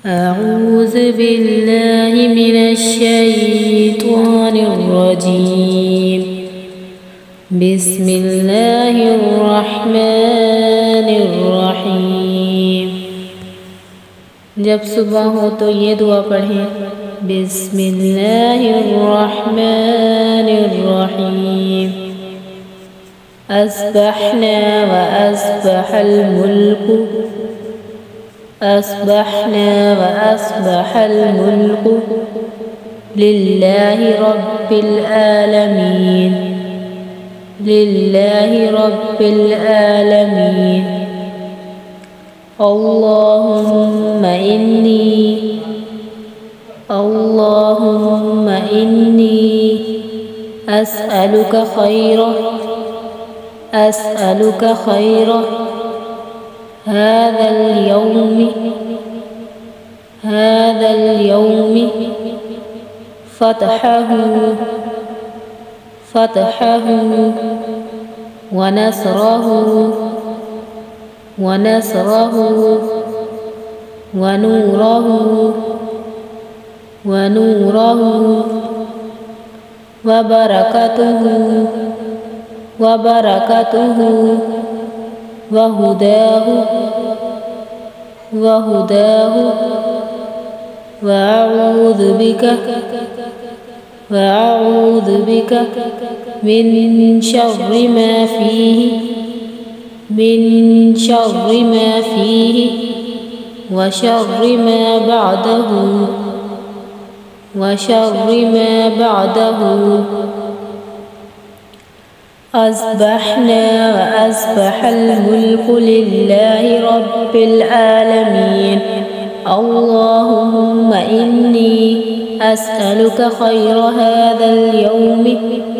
أعوذ بالله من الشيطان الرجيم بسم الله الرحمن الرحیم۔ جب صبح ہو تو یہ دعا پڑھیں، بسم اللہ الرحمن الرحیم۔ أصبحنا وأصبح الملك لله رب العالمين اللهم إني أسألك خير هذا اليوم فتحه ونصره ونوره وبركته وهداه وأعوذ بك من شر ما فيه وشر ما بعده أصبحنا وأصبح الملك لله رب العالمين اللهم إني أسألك خير هذا اليوم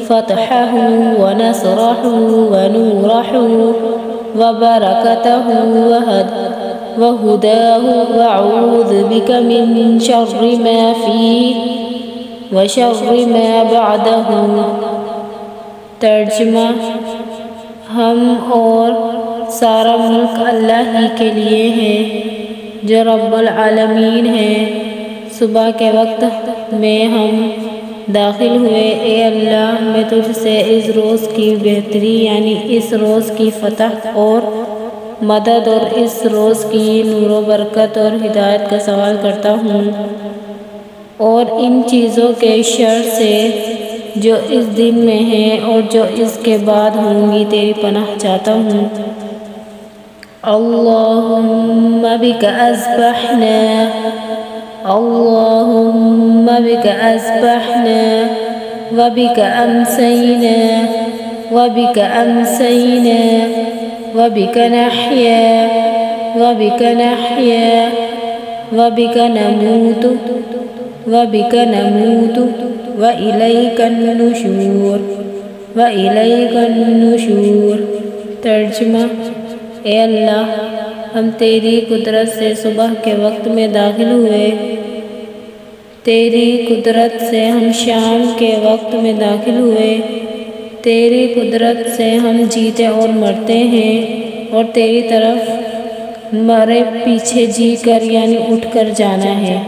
فتحه ونصره ونوره وبركته وهداه وأعوذ بك من شر ما فيه وشر ما بعده۔ ترجمہ: ہم اور سارا ملک اللہ ہی کے لیے ہے جو رب العالمین ہے۔ صبح کے وقت میں ہم داخل ہوئے، اے اللہ میں تجھ سے اس روز کی بہتری یعنی اس روز کی فتح اور مدد اور اس روز کی نور و برکت اور ہدایت کا سوال کرتا ہوں، اور ان چیزوں کے شر سے جو اس دن میں ہیں اور جو اس کے بعد ہوں گی تیری پناہ چاہتا ہوں۔ اللهم بك أصبحنا وبك أمسينا وبك نحيا وبك نموت وإليك النشور۔ ترجمہ: اے اللہ ہم تیری قدرت سے صبح کے وقت میں داخل ہوئے، تیری قدرت سے ہم شام کے وقت میں داخل ہوئے، تیری قدرت سے ہم جیتے اور مرتے ہیں، اور تیری طرف مرے پیچھے جی کر یعنی اٹھ کر جانا ہے۔